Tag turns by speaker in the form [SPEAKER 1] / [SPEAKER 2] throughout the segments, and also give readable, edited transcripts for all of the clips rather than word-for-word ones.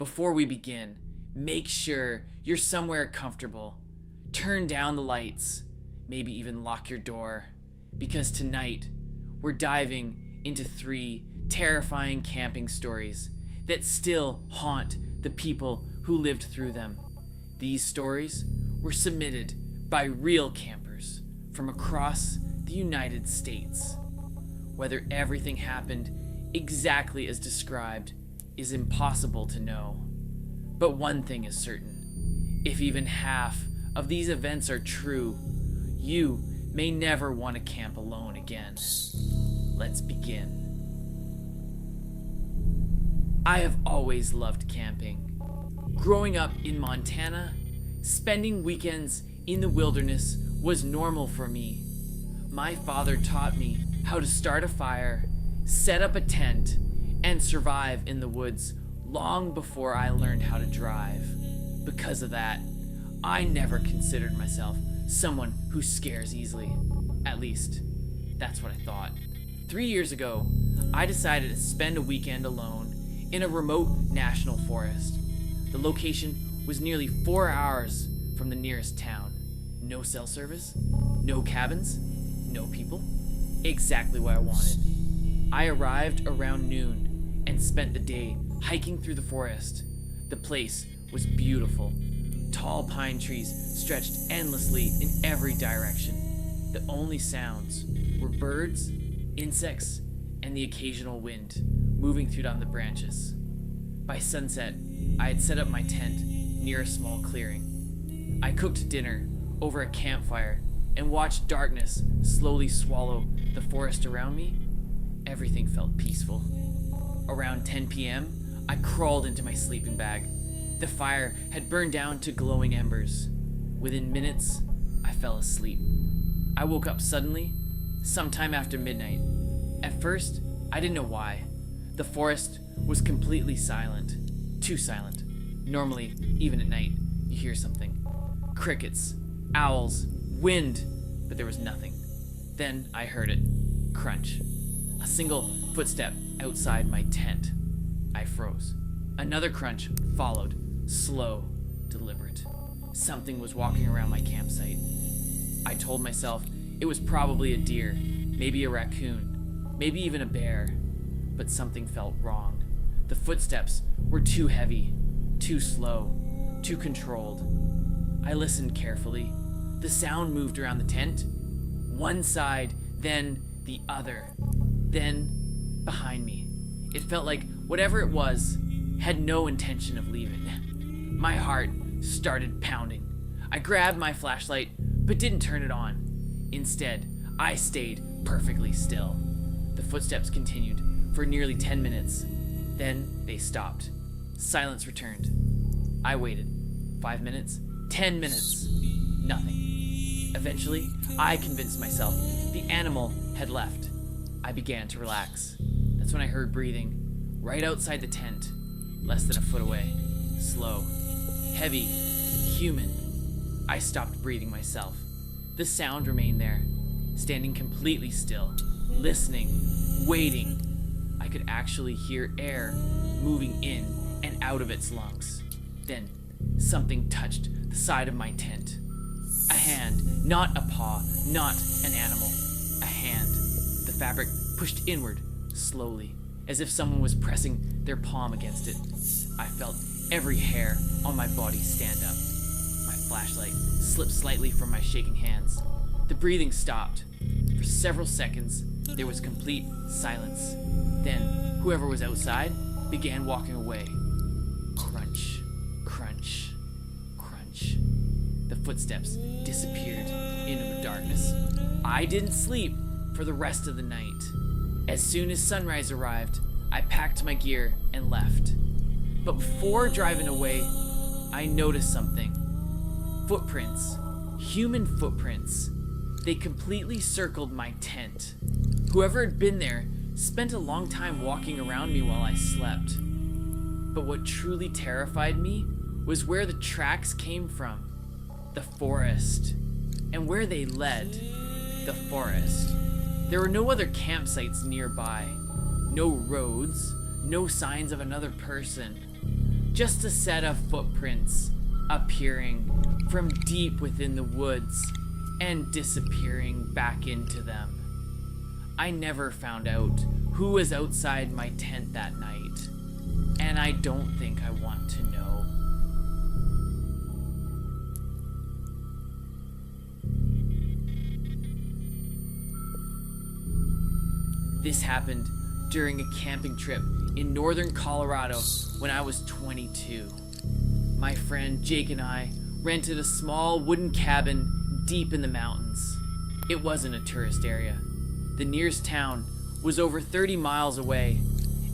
[SPEAKER 1] Before we begin, make sure you're somewhere comfortable. Turn down the lights, maybe even lock your door, because tonight we're diving into 3 terrifying camping stories that still haunt the people who lived through them. These stories were submitted by real campers from across the United States. Whether everything happened exactly as described is impossible to know. But one thing is certain: if even half of these events are true, you may never want to camp alone again. Let's begin. I have always loved camping. Growing up in Montana, spending weekends in the wilderness was normal for me. My father taught me how to start a fire, set up a tent, and survive in the woods long before I learned how to drive. Because of that, I never considered myself someone who scares easily. At least, that's what I thought. 3 years ago, I decided to spend a weekend alone in a remote national forest. The location was nearly 4 hours from the nearest town. No cell service, no cabins, no people. Exactly what I wanted. I arrived around noon and spent the day hiking through the forest. The place was beautiful. Tall pine trees stretched endlessly in every direction. The only sounds were birds, insects, and the occasional wind moving through down the branches. By sunset, I had set up my tent near a small clearing. I cooked dinner over a campfire and watched darkness slowly swallow the forest around me. Everything felt peaceful. Around 10 p.m., I crawled into my sleeping bag. The fire had burned down to glowing embers. Within minutes, I fell asleep. I woke up suddenly, sometime after midnight. At first, I didn't know why. The forest was completely silent. Too silent. Normally, even at night, you hear something. Crickets, owls, wind, but there was nothing. Then I heard it. Crunch. A single footstep outside my tent. I froze. Another crunch followed. Slow, deliberate. Something was walking around my campsite. I told myself it was probably a deer, maybe a raccoon, maybe even a bear. But something felt wrong. The footsteps were too heavy, too slow, too controlled. I listened carefully. The sound moved around the tent. One side, then the other. Then, behind me. It felt like whatever it was had no intention of leaving. My heart started pounding. I grabbed my flashlight, but didn't turn it on. Instead, I stayed perfectly still. The footsteps continued for nearly 10 minutes. Then they stopped. Silence returned. I waited. 5 minutes, 10 minutes, nothing. Eventually, I convinced myself the animal had left. I began to relax. That's when I heard breathing right outside the tent, less than a foot away. Slow, heavy, human. I stopped breathing myself. The sound remained there, standing completely still, listening, waiting. I could actually hear air moving in and out of its lungs. Then, something touched the side of my tent. A hand, not a paw, not an animal. A hand. The fabric pushed inward, slowly, as if someone was pressing their palm against it. I felt every hair on my body stand up. My flashlight slipped slightly from my shaking hands. The breathing stopped. For several seconds, there was complete silence. Then, whoever was outside began walking away. Crunch, crunch, crunch. The footsteps disappeared into the darkness. I didn't sleep for the rest of the night. As soon as sunrise arrived, I packed my gear and left. But before driving away, I noticed something. Footprints. Human footprints. They completely circled my tent. Whoever had been there spent a long time walking around me while I slept. But what truly terrified me was where the tracks came from. The forest. And where they led. The forest. There were no other campsites nearby. No roads. No signs of another person. just a set of footprints appearing from deep within the woods and disappearing back into them. I never found out who was outside my tent that night, and I don't think I want to know. This happened during a camping trip in northern Colorado when I was 22. My friend Jake and I rented a small wooden cabin deep in the mountains. It wasn't a tourist area. The nearest town was over 30 miles away,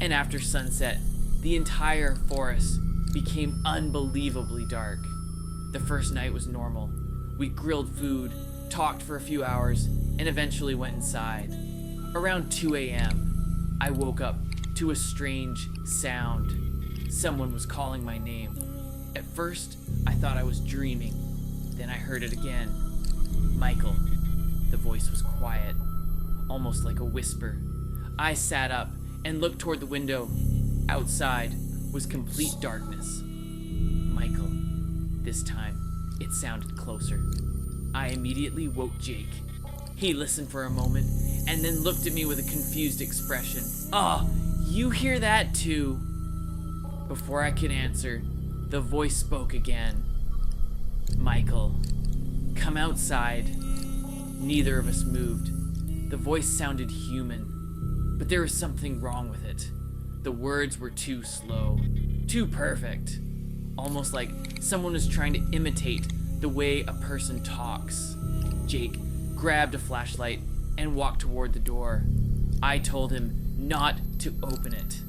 [SPEAKER 1] and after sunset, the entire forest became unbelievably dark. The first night was normal. We grilled food, talked for a few hours, and eventually went inside. Around 2 a.m., I woke up to a strange sound. Someone was calling my name. At first, I thought I was dreaming. Then I heard it again. Michael. The voice was quiet, almost like a whisper. I sat up and looked toward the window. Outside was complete darkness. Michael. This time, it sounded closer. I immediately woke Jake. He listened for a moment and then looked at me with a confused expression. "Oh, you hear that too?" Before I could answer, the voice spoke again. "Michael, come outside." Neither of us moved. The voice sounded human, but there was something wrong with it. The words were too slow, too perfect, almost like someone was trying to imitate the way a person talks. Jake grabbed a flashlight and walked toward the door. I told him not to open it.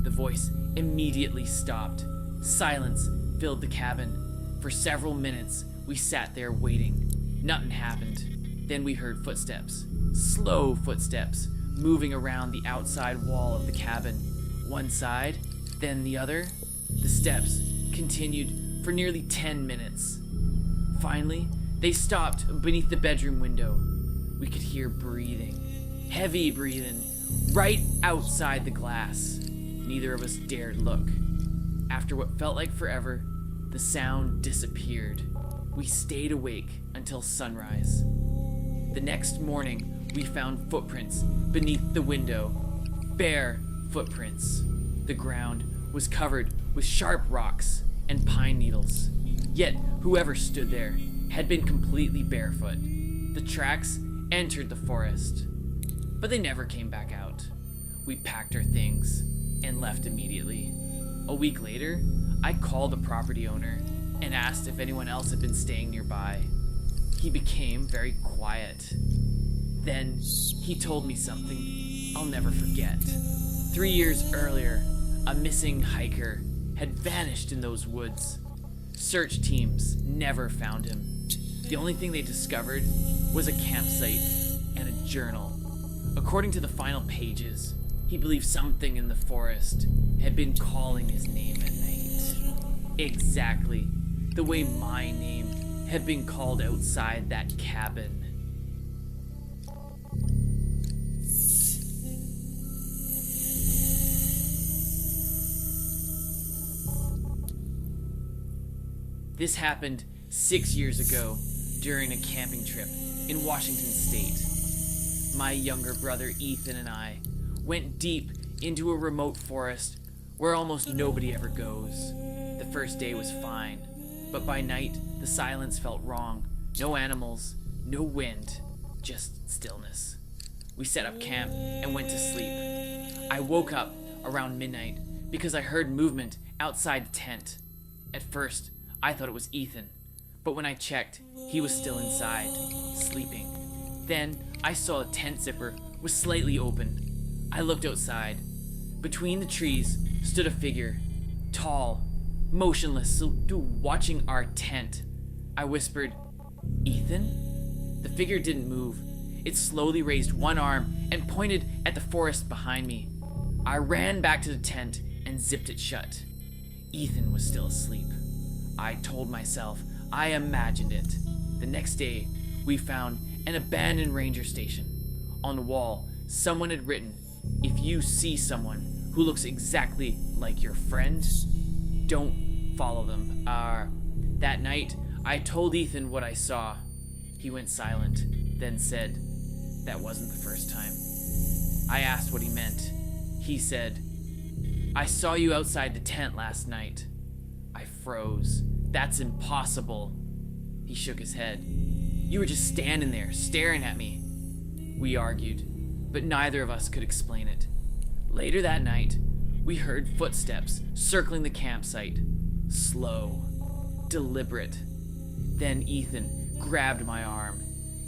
[SPEAKER 1] The voice immediately stopped. Silence filled the cabin. For several minutes, we sat there waiting. Nothing happened. Then we heard footsteps, slow footsteps, moving around the outside wall of the cabin. One side, then the other. The steps continued for nearly 10 minutes. Finally, they stopped beneath the bedroom window. We could hear breathing, heavy breathing, right outside the glass. Neither of us dared look. After what felt like forever, the sound disappeared. We stayed awake until sunrise. The next morning, we found footprints beneath the window. Bare footprints. The ground was covered with sharp rocks and pine needles. Yet, whoever stood there had been completely barefoot. The tracks entered the forest, but they never came back out. We packed our things and left immediately. A week later, I called the property owner and asked if anyone else had been staying nearby. He became very quiet. Then he told me something I'll never forget. 3 years earlier, a missing hiker had vanished in those woods. Search teams never found him. The only thing they discovered was a campsite and a journal. According to the final pages, he believed something in the forest had been calling his name at night. Exactly the way my name had been called outside that cabin. This happened 6 years ago during a camping trip in Washington State. My younger brother Ethan and I went deep into a remote forest where almost nobody ever goes. The first day was fine, but by night the silence felt wrong. No animals, no wind, just stillness. We set up camp and went to sleep. I woke up around midnight because I heard movement outside the tent. At first, I thought it was Ethan, but when I checked, he was still inside, sleeping. Then I saw a tent zipper was slightly open. I looked outside. Between the trees stood a figure, tall, motionless, watching our tent. I whispered, "Ethan?" The figure didn't move. It slowly raised one arm and pointed at the forest behind me. I ran back to the tent and zipped it shut. Ethan was still asleep. I told myself I imagined it. The next day, we found an abandoned ranger station. On the wall, someone had written, "If you see someone who looks exactly like your friend, don't follow them. That night, I told Ethan what I saw. He went silent, then said, "That wasn't the first time." I asked what he meant. He said, "I saw you outside the tent last night." I froze. "That's impossible." He shook his head. "You were just standing there, staring at me." We argued, but neither of us could explain it. Later that night, we heard footsteps circling the campsite. Slow, deliberate. Then Ethan grabbed my arm.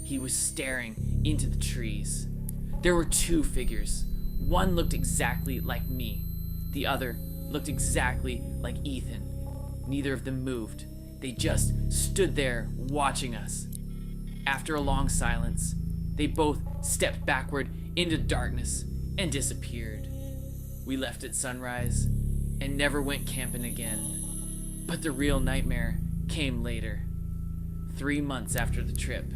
[SPEAKER 1] He was staring into the trees. There were two figures. One looked exactly like me. The other looked exactly like Ethan. Neither of them moved. They just stood there watching us. After a long silence, they both stepped backward into darkness and disappeared. We left at sunrise and never went camping again. But the real nightmare came later. 3 months after the trip,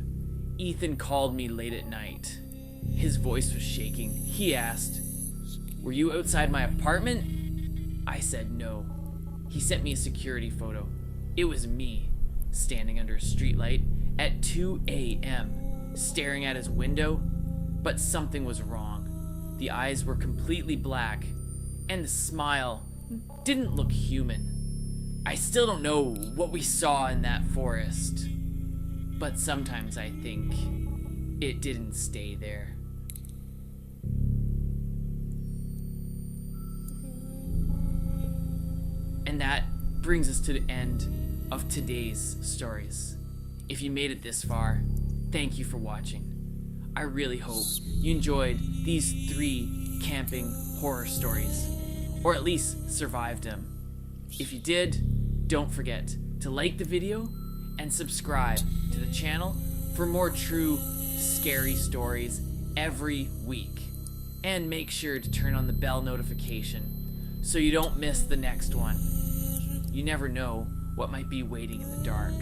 [SPEAKER 1] Ethan called me late at night. His voice was shaking. He asked, "Were you outside my apartment?" I said no. He sent me a security photo. It was me, standing under a streetlight at 2 a.m., staring at his window, but something was wrong. The eyes were completely black, and the smile didn't look human. I still don't know what we saw in that forest, but sometimes I think it didn't stay there. And that brings us to the end of today's stories. If you made it this far, thank you for watching. I really hope you enjoyed these 3 camping horror stories, or at least survived them. If you did, don't forget to like the video and subscribe to the channel for more true scary stories every week. And make sure to turn on the bell notification so you don't miss the next one. You never know what might be waiting in the dark.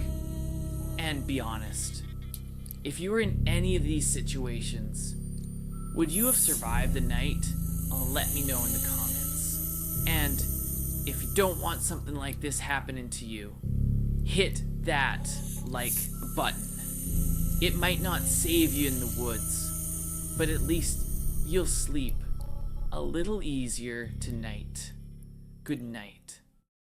[SPEAKER 1] And be honest, if you were in any of these situations, would you have survived the night? Let me know in the comments. And if you don't want something like this happening to you, hit that like button. It might not save you in the woods, but at least you'll sleep a little easier tonight. Good night.